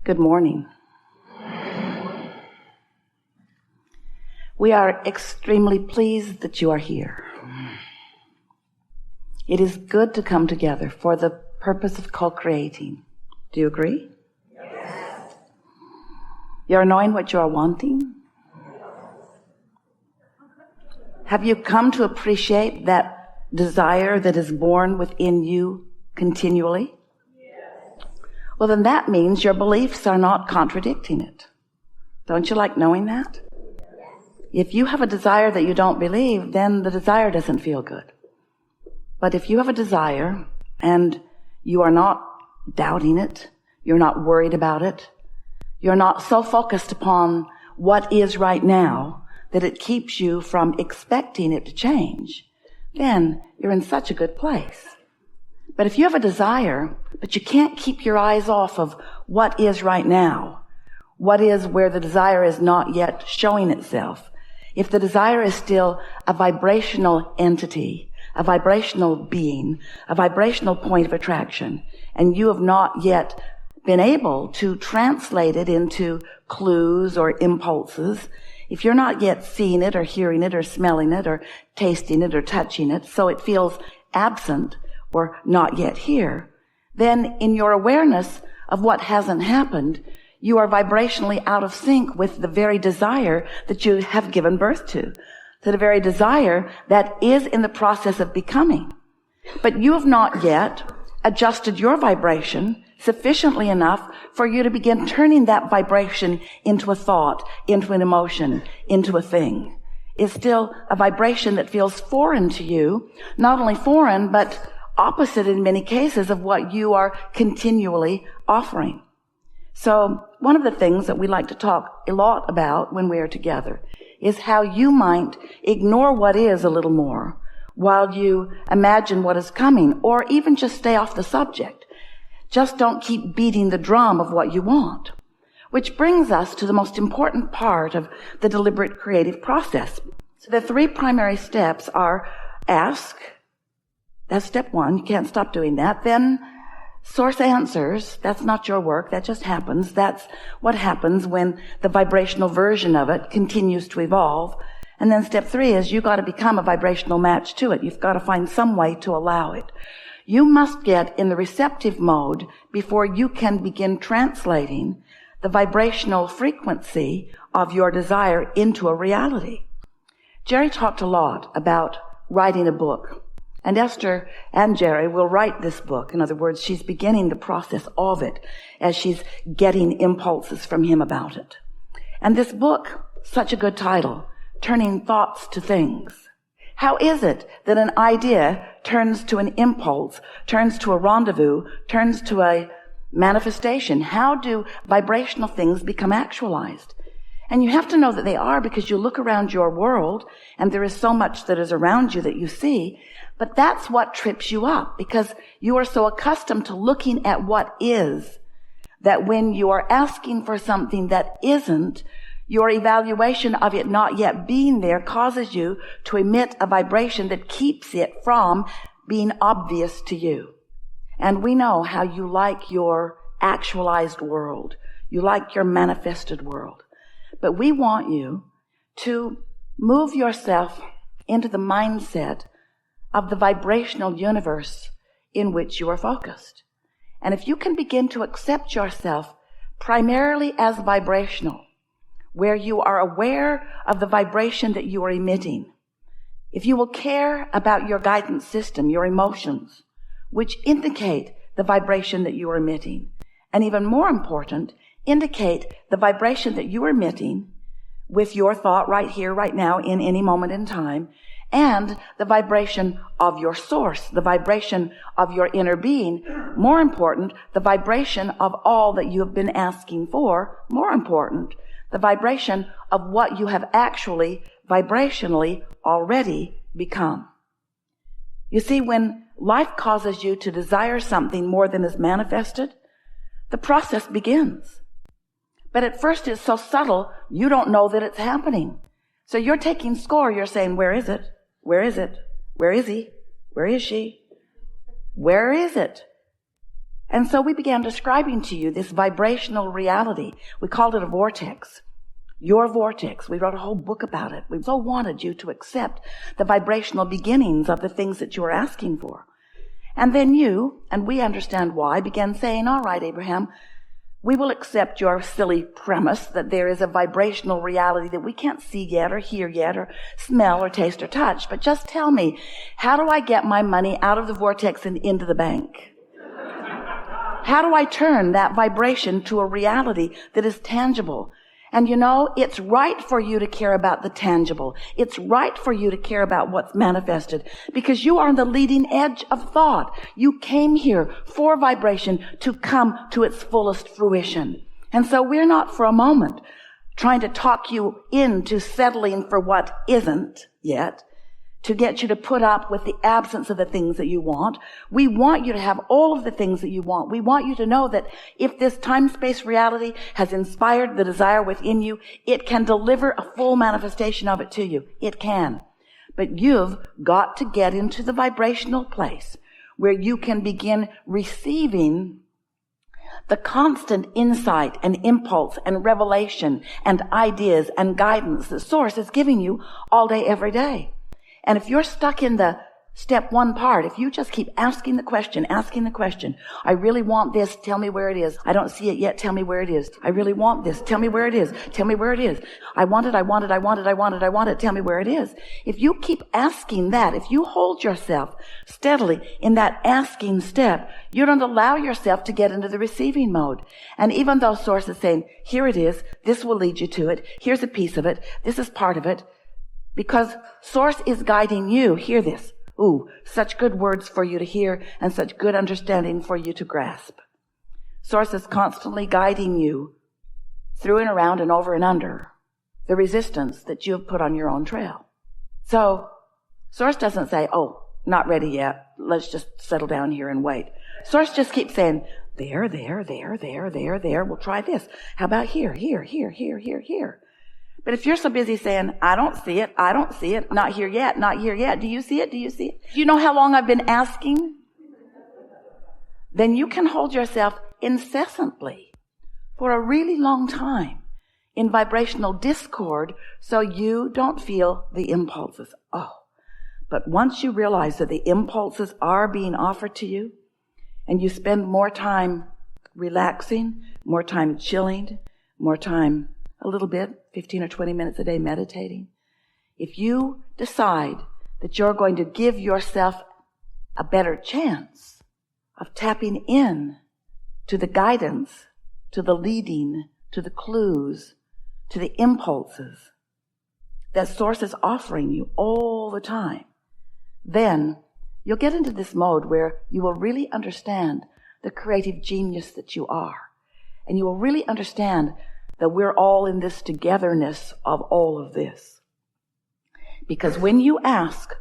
Good morning. We are extremely pleased that you are here. It is good to come together for the purpose of co-creating. Do you agree? Yes. You are knowing what you are wanting? Have you come to appreciate that desire that is born within you continually? Yes. Well, then that means your beliefs are not contradicting it. Don't you like knowing that? If you have a desire that you don't believe, then the desire doesn't feel good. But if you have a desire and you are not doubting it, you're not worried about it, you're not so focused upon what is right now that it keeps you from expecting it to change, then you're in such a good place. But if you have a desire, but you can't keep your eyes off of what is right now, what is where the desire is not yet showing itself, if the desire is still a vibrational entity, a vibrational being, a vibrational point of attraction, and you have not yet been able to translate it into clues or impulses, if you're not yet seeing it or hearing it or smelling it or tasting it or touching it, so it feels absent or not yet here, then in your awareness of what hasn't happened, you are vibrationally out of sync with the very desire that you have given birth to the very desire that is in the process of becoming. But you have not yet adjusted your vibration sufficiently enough for you to begin turning that vibration into a thought, into an emotion, into a thing. It's still a vibration that feels foreign to you, not only foreign, but opposite in many cases of what you are continually offering. So one of the things that we like to talk a lot about when we are together is how you might ignore what is a little more while you imagine what is coming, or even just stay off the subject. Just don't keep beating the drum of what you want. Which brings us to the most important part of the deliberate creative process. So the three primary steps are ask. That's step one. You can't stop doing that. Then source answers. That's not your work. That just happens. That's what happens when the vibrational version of it continues to evolve. And then step three is you got to become a vibrational match to it. You've got to find some way to allow it. You must get in the receptive mode before you can begin translating the vibrational frequency of your desire into a reality. Jerry talked a lot about writing a book. And Esther and Jerry will write this book. In other words, she's beginning the process of it as she's getting impulses from him about it. And this book, such a good title, Turning Thoughts to Things. How is it that an idea turns to an impulse, turns to a rendezvous, turns to a manifestation? How do vibrational things become actualized? And you have to know that they are, because you look around your world and there is so much that is around you that you see. But that's what trips you up, because you are so accustomed to looking at what is, that when you are asking for something that isn't, your evaluation of it not yet being there causes you to emit a vibration that keeps it from being obvious to you. And we know how you like your actualized world. You like your manifested world. But we want you to move yourself into the mindset of the vibrational universe in which you are focused. And if you can begin to accept yourself primarily as vibrational, where you are aware of the vibration that you are emitting, if you will care about your guidance system, your emotions, which indicate the vibration that you are emitting, and even more important, indicate the vibration that you are emitting with your thought right here, right now, in any moment in time, and the vibration of your source, the vibration of your inner being. More important, the vibration of all that you have been asking for. More important, the vibration of what you have actually vibrationally already become. You see, when life causes you to desire something more than is manifested, the process begins. But at first it's so subtle, you don't know that it's happening. So you're taking score. You're saying, where is it? Where is it? Where is he? Where is she? Where is it? And so we began describing to you this vibrational reality. We called it a vortex. Your vortex. We wrote a whole book about it. We so wanted you to accept the vibrational beginnings of the things that you were asking for. And then you, and we understand why, began saying, all right, Abraham, we will accept your silly premise that there is a vibrational reality that we can't see yet or hear yet or smell or taste or touch. But just tell me, how do I get my money out of the vortex and into the bank? How do I turn that vibration to a reality that is tangible? And you know, it's right for you to care about the tangible. It's right for you to care about what's manifested because you are on the leading edge of thought. You came here for vibration to come to its fullest fruition. And so we're not for a moment trying to talk you into settling for what isn't yet, to get you to put up with the absence of the things that you want. We want you to have all of the things that you want. We want you to know that if this time-space reality has inspired the desire within you, it can deliver a full manifestation of it to you. It can. But you've got to get into the vibrational place where you can begin receiving the constant insight and impulse and revelation and ideas and guidance that Source is giving you all day, every day. And if you're stuck in the step one part, if you just keep asking the question, I really want this, tell me where it is. I don't see it yet, tell me where it is. I really want this, tell me where it is. Tell me where it is. I want it, tell me where it is. If you keep asking that, if you hold yourself steadily in that asking step, you don't allow yourself to get into the receiving mode. And even though Source is saying, here it is, this will lead you to it, here's a piece of it, this is part of it, because Source is guiding you. Hear this. Ooh, such good words for you to hear and such good understanding for you to grasp. Source is constantly guiding you through and around and over and under the resistance that you have put on your own trail. So Source doesn't say, oh, not ready yet. Let's just settle down here and wait. Source just keeps saying, there. We'll try this. How about here? But if you're so busy saying, I don't see it, not here yet, do you see it? Do you know how long I've been asking? Then you can hold yourself incessantly for a really long time in vibrational discord so you don't feel the impulses. Oh, but once you realize that the impulses are being offered to you and you spend more time relaxing, more time chilling, more time a little bit, 15 or 20 minutes a day meditating. If you decide that you're going to give yourself a better chance of tapping in to the guidance, to the leading, to the clues, to the impulses that Source is offering you all the time, then you'll get into this mode where you will really understand the creative genius that you are. And you will really understand that we're all in this togetherness of all of this. Because when you ask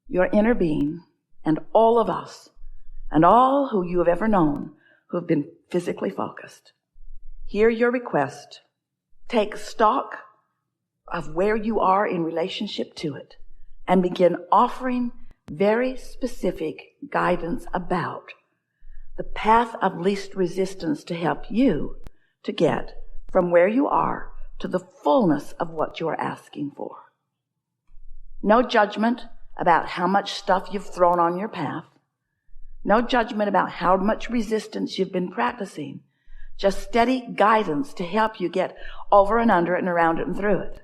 your inner being and all of us and all who you have ever known who have been physically focused, hear your request, take stock of where you are in relationship to it, and begin offering very specific guidance about the path of least resistance to help you to get from where you are to the fullness of what you are asking for. No judgment about how much stuff you've thrown on your path. No judgment about how much resistance you've been practicing. Just steady guidance to help you get over and under it and around it and through it.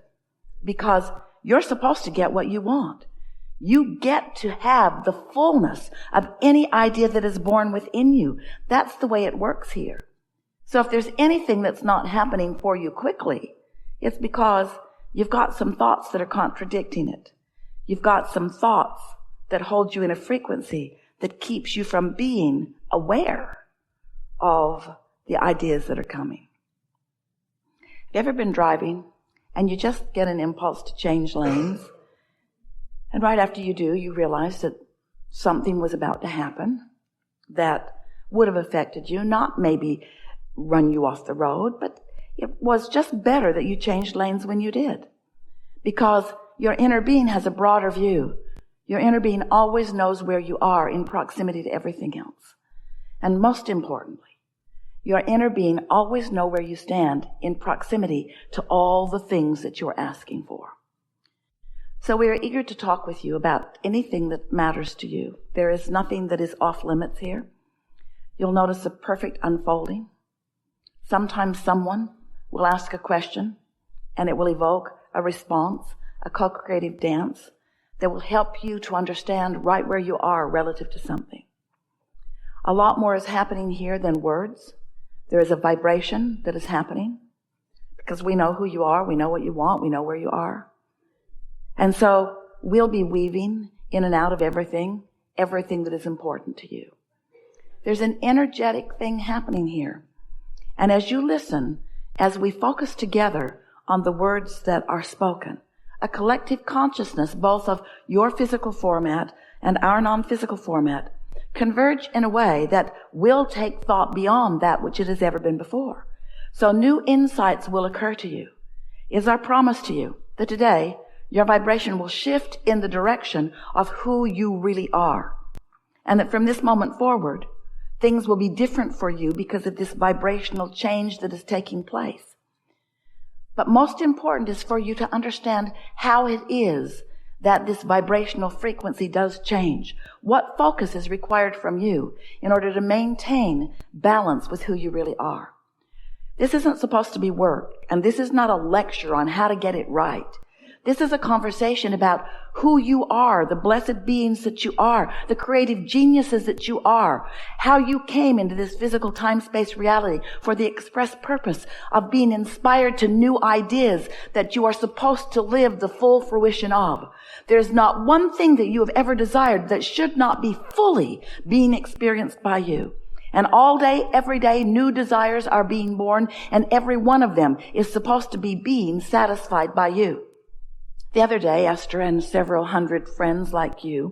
Because you're supposed to get what you want. You get to have the fullness of any idea that is born within you. That's the way it works here. So if there's anything that's not happening for you quickly, it's because you've got some thoughts that are contradicting it. You've got some thoughts that hold you in a frequency that keeps you from being aware of the ideas that are coming. Have you ever been driving and you just get an impulse to change lanes? And right after you do, you realize that something was about to happen that would have affected you, not maybe run you off the road, but it was just better that you changed lanes when you did. Because your inner being has a broader view. Your inner being always knows where you are in proximity to everything else. And most importantly, your inner being always know where you stand in proximity to all the things that you're asking for. So we are eager to talk with you about anything that matters to you. There is nothing that is off limits here. You'll notice a perfect unfolding. Sometimes someone will ask a question and it will evoke a response, a co-creative dance that will help you to understand right where you are relative to something. A lot more is happening here than words. There is a vibration that is happening because we know who you are, we know what you want, we know where you are. And so we'll be weaving in and out of everything that is important to you. There's an energetic thing happening here. And as you listen, as we focus together on the words that are spoken, a collective consciousness, both of your physical format and our non-physical format, converge in a way that will take thought beyond that which it has ever been before. So new insights will occur to you. It's our promise to you that today your vibration will shift in the direction of who you really are. And that from this moment forward, things will be different for you because of this vibrational change that is taking place. But most important is for you to understand how it is that this vibrational frequency does change. What focus is required from you in order to maintain balance with who you really are. This isn't supposed to be work, and this is not a lecture on how to get it right. This is a conversation about who you are, the blessed beings that you are, the creative geniuses that you are, how you came into this physical time-space reality for the express purpose of being inspired to new ideas that you are supposed to live the full fruition of. There's not one thing that you have ever desired that should not be fully being experienced by you. And all day, every day, new desires are being born, and every one of them is supposed to be being satisfied by you. The other day, Esther and several hundred friends like you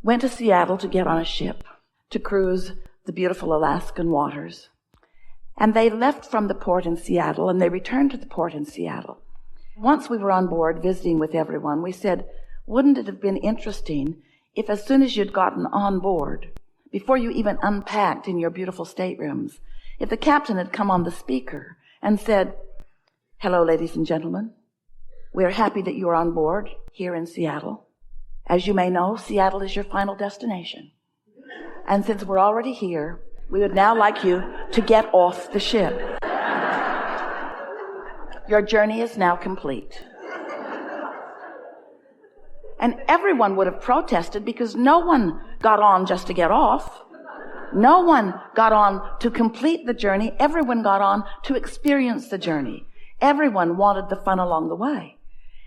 went to Seattle to get on a ship to cruise the beautiful Alaskan waters. And they left from the port in Seattle and they returned to the port in Seattle. Once we were on board visiting with everyone, we said, wouldn't it have been interesting if as soon as you'd gotten on board, before you even unpacked in your beautiful staterooms, if the captain had come on the speaker and said, hello, ladies and gentlemen. We are happy that you are on board here in Seattle. As you may know, Seattle is your final destination. And since we're already here, we would now like you to get off the ship. Your journey is now complete. And everyone would have protested because no one got on just to get off. No one got on to complete the journey. Everyone got on to experience the journey. Everyone wanted the fun along the way.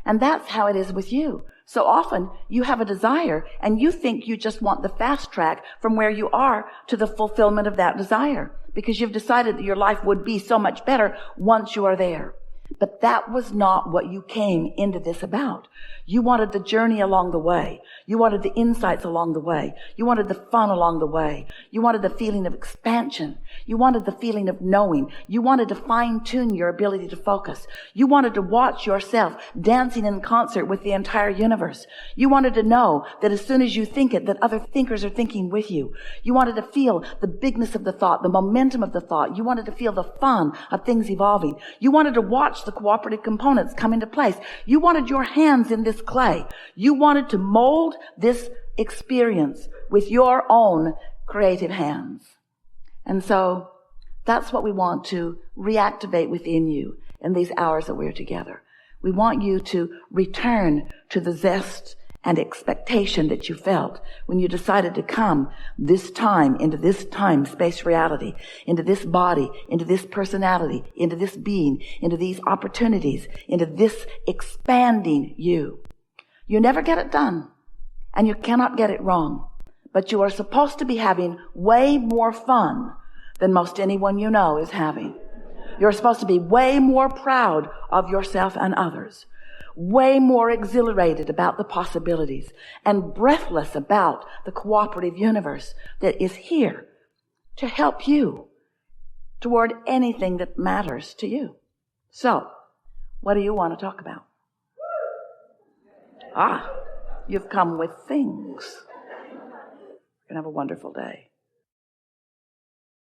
And that's how it is with you. So often you have a desire and you think you just want the fast track from where you are to the fulfillment of that desire because you've decided that your life would be so much better once you are there. But that was not what you came into this about. You wanted the journey along the way. You wanted the insights along the way. You wanted the fun along the way. You wanted the feeling of expansion. You wanted the feeling of knowing. You wanted to fine-tune your ability to focus. You wanted to watch yourself dancing in concert with the entire universe. You wanted to know that as soon as you think it, that other thinkers are thinking with you. You wanted to feel the bigness of the thought, the momentum of the thought. You wanted to feel the fun of things evolving. You wanted to watch the cooperative components come into place. You wanted your hands in this clay. You wanted to mold this experience with your own creative hands. And so that's what we want to reactivate within you in these hours that we're together. We want you to return to the zest and expectation that you felt when you decided to come this time into this time-space reality, into this body, into this personality, into this being, into these opportunities, into this expanding you. You never get it done, and you cannot get it wrong, but you are supposed to be having way more fun than most anyone you know is having. You're supposed to be way more proud of yourself and others, way more exhilarated about the possibilities, and breathless about the cooperative universe that is here to help you toward anything that matters to you. So, what do you want to talk about? You've come with things. You're going to have a wonderful day.